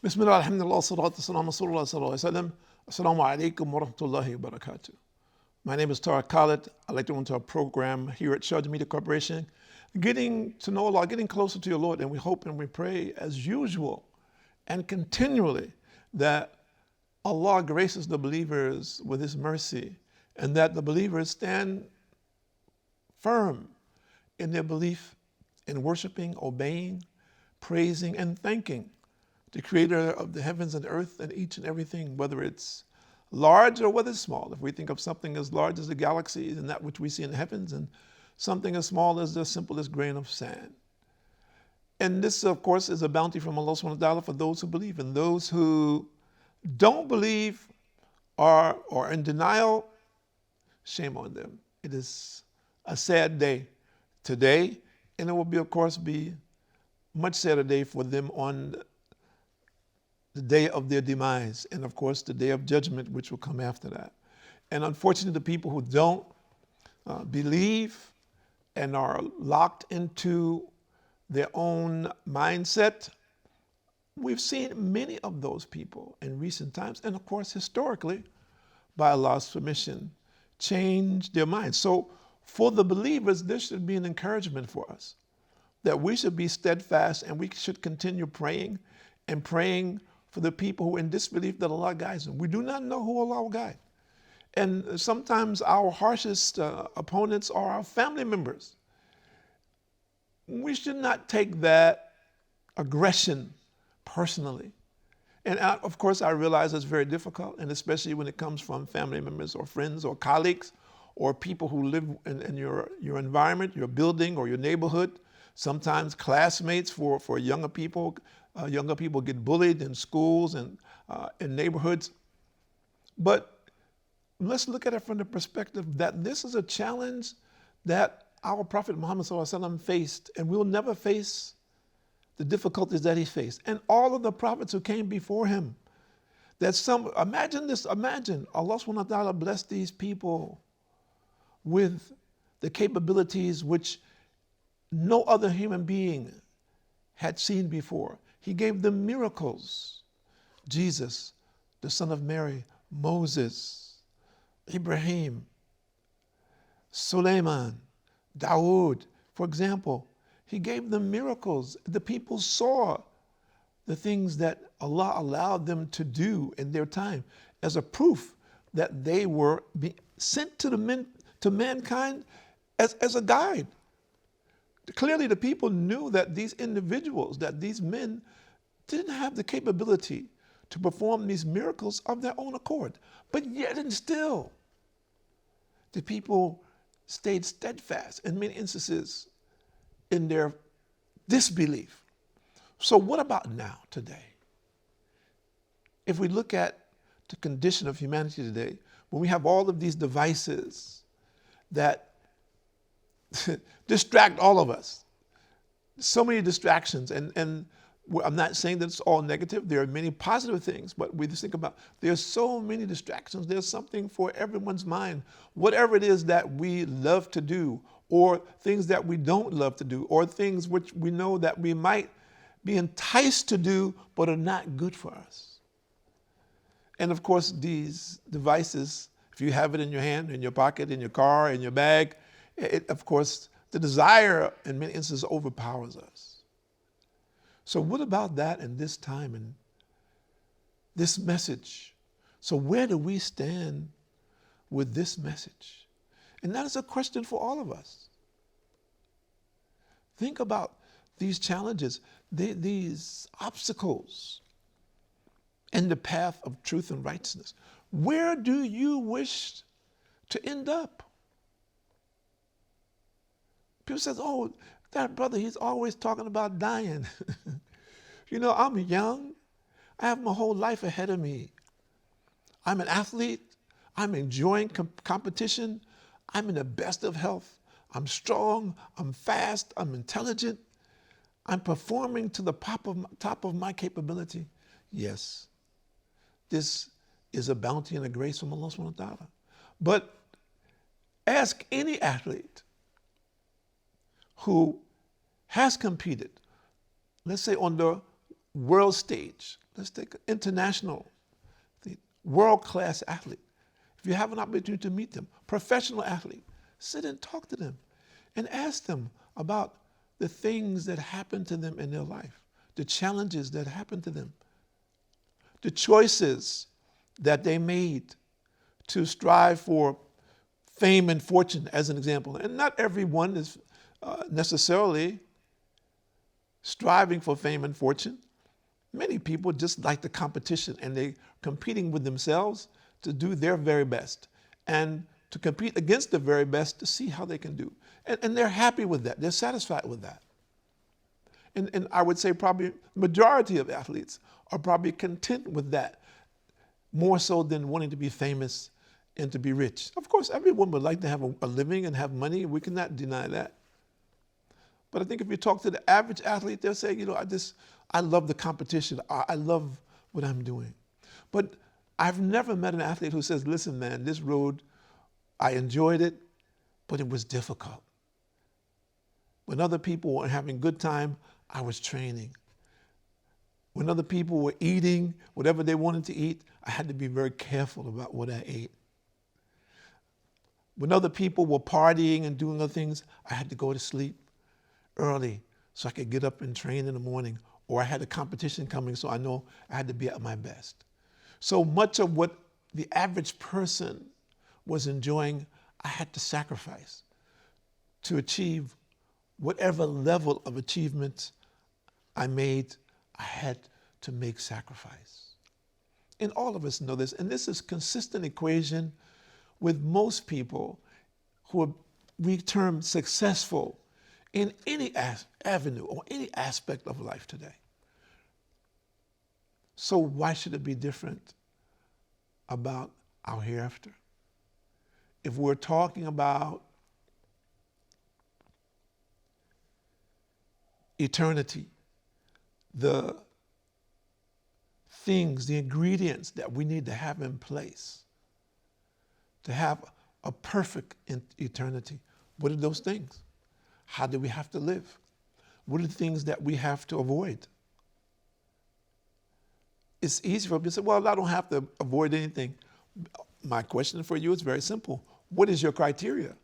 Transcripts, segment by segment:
Bismillah, alhamdulillah, salatu salam, rasulullah sallallahu alayhi wa sallam. Assalamu alaikum wa rahmatullahi wa barakatuh. My name is Tariq Khalid. I'd like to go into our program here at Sharjah Media Corporation, getting to know Allah, getting closer to your Lord, and we hope and we pray as usual and continually that Allah graces the believers with His mercy and that the believers stand firm in their belief in worshiping, obeying, praising, and thanking the Creator of the heavens and earth and each and everything, whether it's large or whether it's small. If we think of something as large as the galaxies and that which we see in the heavens, and something as small as the simplest grain of sand. And this, of course, is a bounty from Allah subhanahu wa ta'ala for those who believe. And those who don't believe or are in denial, shame on them. It is a sad day today, and it will be, of course, be much sadder day for them on the day of their demise, and of course the day of judgment, which will come after that. And unfortunately, the people who don't believe and are locked into their own mindset, we've seen many of those people in recent times, and of course historically, by Allah's permission, change their minds. So for the believers, this should be an encouragement for us, that we should be steadfast and we should continue praying and praying for the people who are in disbelief that Allah guides them. We do not know who Allah will guide. And sometimes our harshest opponents are our family members. We should not take that aggression personally. And of course, I realize it's very difficult, and especially when it comes from family members or friends or colleagues or people who live in your environment, your building or your neighborhood. Sometimes classmates for younger people. Younger people get bullied in schools and in neighborhoods. But let's look at it from the perspective that this is a challenge that our Prophet Muhammad ﷺ faced, and we'll never face the difficulties that he faced. And all of the prophets who came before him, imagine Allah subhanahu wa ta'ala blessed these people with the capabilities which no other human being had seen before. He gave them miracles. Jesus, the son of Mary, Moses, Ibrahim, Sulaiman, Dawood. For example, he gave them miracles. The people saw the things that Allah allowed them to do in their time as a proof that they were being sent to mankind as a guide. Clearly, the people knew that these individuals, that these men didn't have the capability to perform these miracles of their own accord. But yet and still, the people stayed steadfast in many instances in their disbelief. So what about now, today? If we look at the condition of humanity today, when we have all of these devices that distract all of us. So many distractions, and I'm not saying that it's all negative. There are many positive things, but we just think about there's so many distractions. There's something for everyone's mind. Whatever it is that we love to do, or things that we don't love to do, or things which we know that we might be enticed to do, but are not good for us. And of course, these devices, if you have it in your hand, in your pocket, in your car, in your bag, of course, the desire in many instances overpowers us. So what about that in this time and this message? So where do we stand with this message? And that is a question for all of us. Think about these challenges, these obstacles in the path of truth and righteousness. Where do you wish to end up? People say, oh, that brother, he's always talking about dying. You know, I'm young. I have my whole life ahead of me. I'm an athlete. I'm enjoying competition. I'm in the best of health. I'm strong. I'm fast. I'm intelligent. I'm performing to the top of my capability. Yes, this is a bounty and a grace from Allah subhanahu wa ta'ala. But ask any athlete who has competed, let's say on the world stage, Let's take an international, the world-class athlete. If you have an opportunity to meet them, professional athlete, sit and talk to them and ask them about the things that happen to them in their life, the challenges that happen to them, the choices that they made to strive for fame and fortune, as an example. And not everyone is necessarily striving for fame and fortune. Many people just like the competition, and they're competing with themselves to do their very best and to compete against the very best to see how they can do. And they're happy with that. They're satisfied with that. And I would say probably the majority of athletes are probably content with that, more so than wanting to be famous and to be rich. Of course, everyone would like to have a living and have money. We cannot deny that. But I think if you talk to the average athlete, they'll say, I love the competition. I love what I'm doing. But I've never met an athlete who says, listen, man, this road, I enjoyed it, but it was difficult. When other people were having a good time, I was training. When other people were eating whatever they wanted to eat, I had to be very careful about what I ate. When other people were partying and doing other things, I had to go to sleep early so I could get up and train in the morning. Or I had a competition coming, so I know I had to be at my best. So much of what the average person was enjoying, I had to sacrifice to achieve whatever level of achievement I made. I had to make sacrifice. And all of us know this. And this is a consistent equation with most people who we term successful in any avenue or any aspect of life today. So why should it be different about our hereafter? If we're talking about eternity, the things, the ingredients that we need to have in place to have a perfect eternity, what are those things? How do we have to live? What are the things that we have to avoid? It's easy for me to say, well, I don't have to avoid anything. My question for you is very simple. What is your criteria?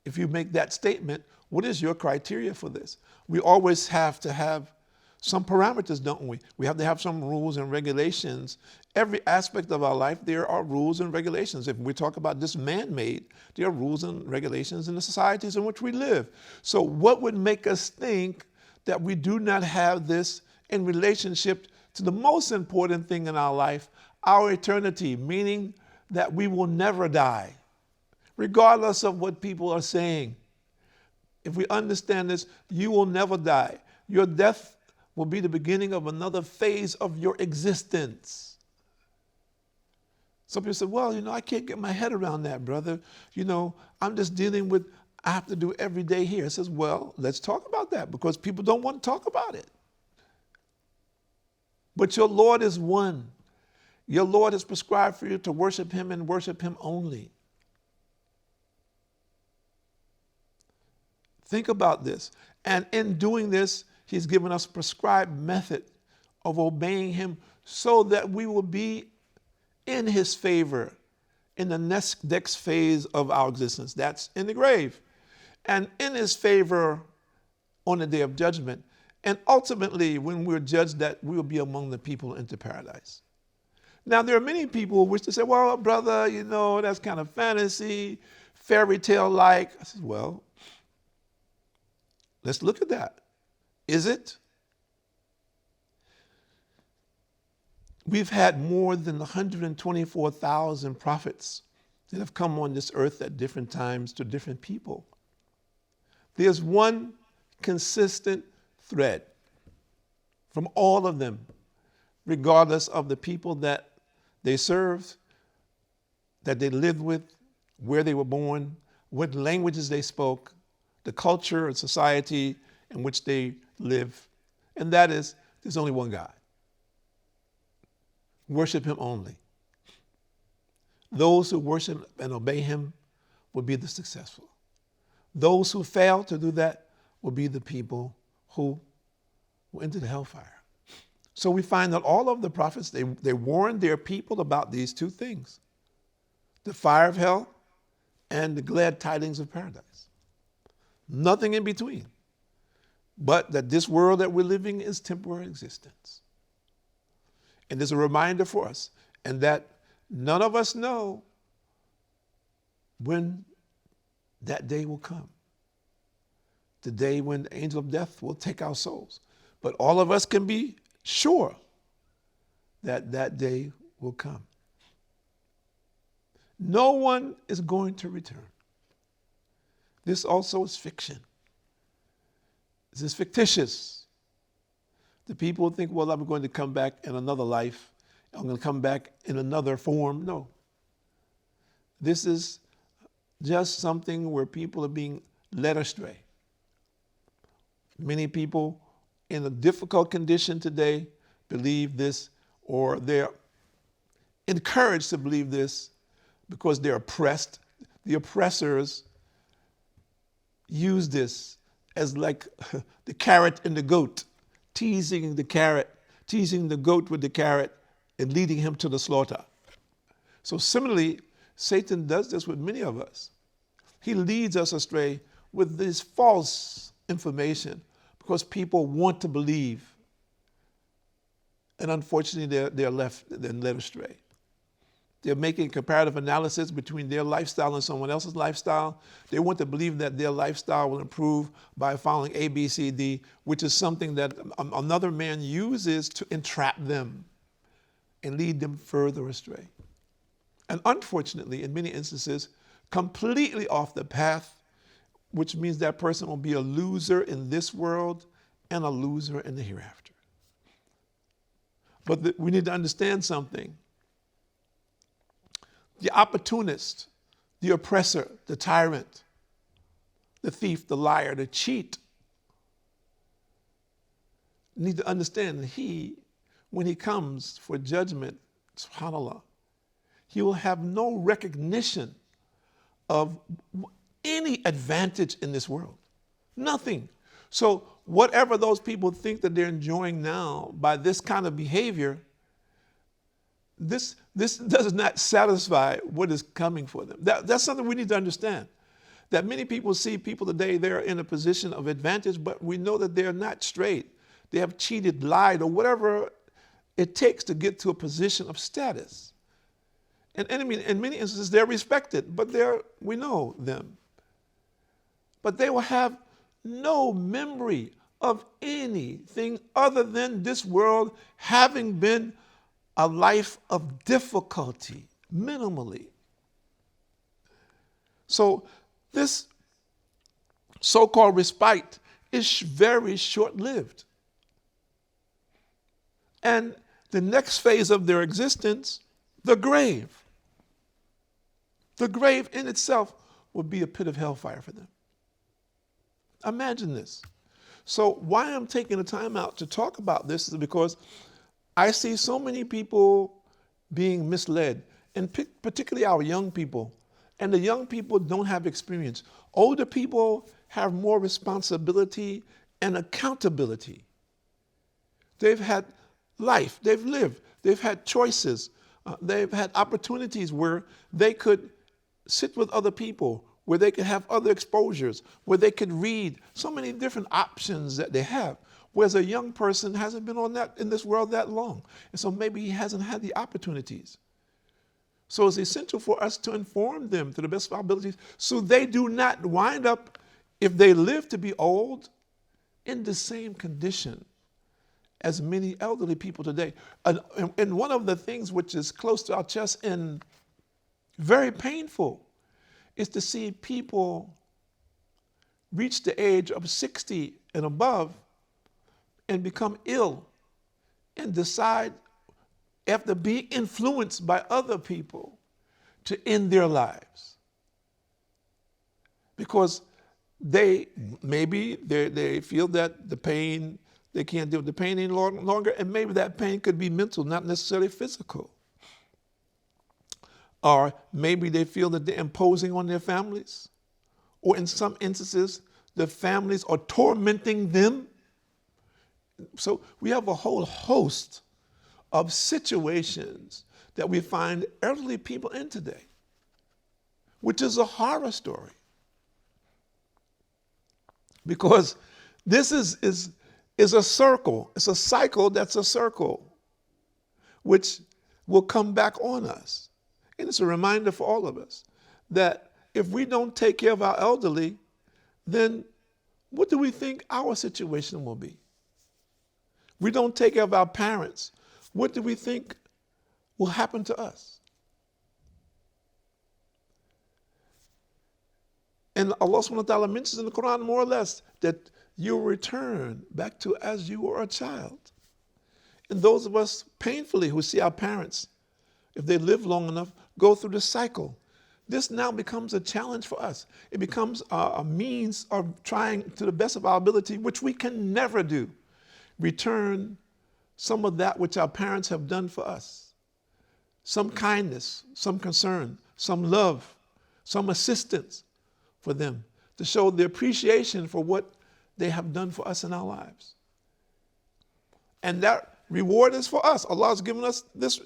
If you make that statement, what is your criteria for this? We always have to have some parameters, don't we? We have to have some rules and regulations. Every aspect of our life, there are rules and regulations. If we talk about this man-made, there are rules and regulations in the societies in which we live. So what would make us think that we do not have this in relationship to the most important thing in our life, our eternity, meaning that we will never die, regardless of what people are saying. If we understand this, you will never die. Your death will be the beginning of another phase of your existence. Some people say, well, I can't get my head around that, brother. I'm just dealing with, I have to do every day here. It says, well, let's talk about that, because people don't want to talk about it. But your Lord is one. Your Lord has prescribed for you to worship him and worship him only. Think about this. And in doing this, he's given us a prescribed method of obeying him so that we will be in his favor in the next phase of our existence. That's in the grave. And in his favor on the day of judgment. And ultimately, when we're judged, that we will be among the people into paradise. Now, there are many people who wish to say, well, brother, that's kind of fantasy, fairy tale-like. I said, well, let's look at that. Is it? We've had more than 124,000 prophets that have come on this earth at different times to different people. There's one consistent thread from all of them, regardless of the people that they served, that they lived with, where they were born, what languages they spoke, the culture and society in which they live. And that is, there's only one God. Worship him only. Those who worship and obey him will be the successful. Those who fail to do that will be the people who will enter the hellfire. So we find that all of the prophets, they warned their people about these two things, the fire of hell and the glad tidings of paradise. Nothing in between, but that this world that we're living is temporary existence. And there's a reminder for us, and that none of us know when that day will come, the day when the angel of death will take our souls. But all of us can be sure that that day will come. No one is going to return. This also is fiction. This is fictitious. The people think, well, I'm going to come back in another life. I'm going to come back in another form. No. This is just something where people are being led astray. Many people in a difficult condition today believe this, or they're encouraged to believe this because they're oppressed. The oppressors use this as like the carrot and the goat, teasing the goat with the carrot and leading him to the slaughter. So similarly, Satan does this with many of us. He leads us astray with this false information because people want to believe. And unfortunately, they're led astray. They're making comparative analysis between their lifestyle and someone else's lifestyle. They want to believe that their lifestyle will improve by following A, B, C, D, which is something that another man uses to entrap them and lead them further astray. And unfortunately, in many instances, completely off the path, which means that person will be a loser in this world and a loser in the hereafter. But we need to understand something. The opportunist, the oppressor, the tyrant, the thief, the liar, the cheat, need to understand that when he comes for judgment, subhanAllah, he will have no recognition of any advantage in this world. Nothing. So whatever those people think that they're enjoying now by this kind of behavior, this does not satisfy what is coming for them. That's something we need to understand. That many people see people today, they're in a position of advantage, but we know that they're not straight. They have cheated, lied, or whatever it takes to get to a position of status. And in many instances, they're respected, but we know them. But they will have no memory of anything other than this world having been a life of difficulty, minimally. So this so-called respite is very short-lived. And the next phase of their existence, the grave in itself will be a pit of hellfire for them. Imagine this. So why I'm taking the time out to talk about this is because I see so many people being misled, and particularly our young people. And the young people don't have experience. Older people have more responsibility and accountability. They've had life, they've lived, they've had choices, they've had opportunities where they could sit with other people, where they could have other exposures, where they could read, so many different options that they have. Whereas a young person hasn't been in this world that long. And so maybe he hasn't had the opportunities. So it's essential for us to inform them to the best of our abilities so they do not wind up, if they live to be old, in the same condition as many elderly people today. And one of the things which is close to our chest and very painful is to see people reach the age of 60 and above and become ill and decide, after being influenced by other people, to end their lives. Because they feel that the pain, they can't deal with the pain any longer, and maybe that pain could be mental, not necessarily physical. Or maybe they feel that they're imposing on their families. Or in some instances, the families are tormenting them So we have a whole host of situations that we find elderly people in today, which is a horror story. Because this is a circle. It's a cycle that's a circle, which will come back on us. And it's a reminder for all of us that if we don't take care of our elderly, then what do we think our situation will be? We don't take care of our parents, what do we think will happen to us? And Allah subhanahu wa ta'ala mentions in the Quran more or less that you'll return back to as you were a child. And those of us painfully who see our parents, if they live long enough, go through this cycle. This now becomes a challenge for us. It becomes a means of trying to the best of our ability, which we can never do, return some of that which our parents have done for us. Some kindness, some concern, some love, some assistance for them to show the appreciation for what they have done for us in our lives. And that reward is for us. Allah has given us this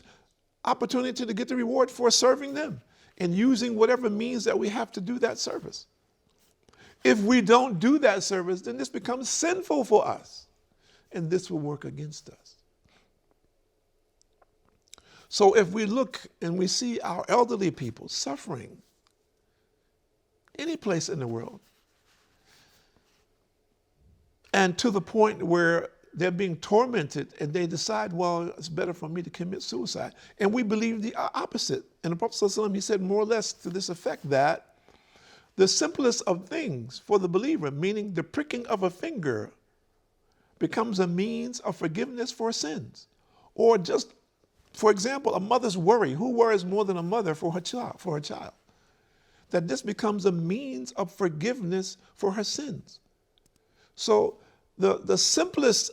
opportunity to get the reward for serving them and using whatever means that we have to do that service. If we don't do that service, then this becomes sinful for us, and this will work against us. So if we look and we see our elderly people suffering any place in the world, and to the point where they're being tormented and they decide, well, it's better for me to commit suicide. And we believe the opposite. And the Prophet ﷺ, he said more or less to this effect that the simplest of things for the believer, meaning the pricking of a finger, becomes a means of forgiveness for sins. Or just, for example, a mother's worry. Who worries more than a mother for her child? That this becomes a means of forgiveness for her sins. So the simplest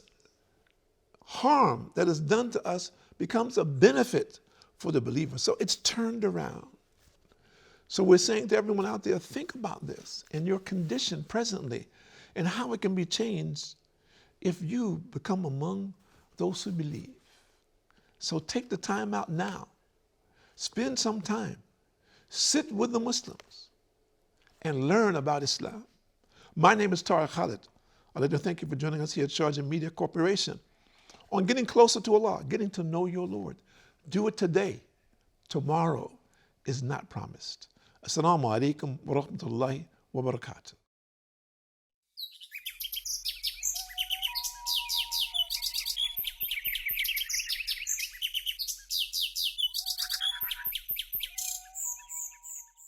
harm that is done to us becomes a benefit for the believer. So it's turned around. So we're saying to everyone out there, think about this and your condition presently and how it can be changed if you become among those who believe. So take the time out now. Spend some time. Sit with the Muslims and learn about Islam. My name is Tariq Khalid. I'd like to thank you for joining us here at Sharjah Media Corporation on getting closer to Allah, getting to know your Lord. Do it today. Tomorrow is not promised. Assalamu alaikum wa rahmatullahi wa barakatuh.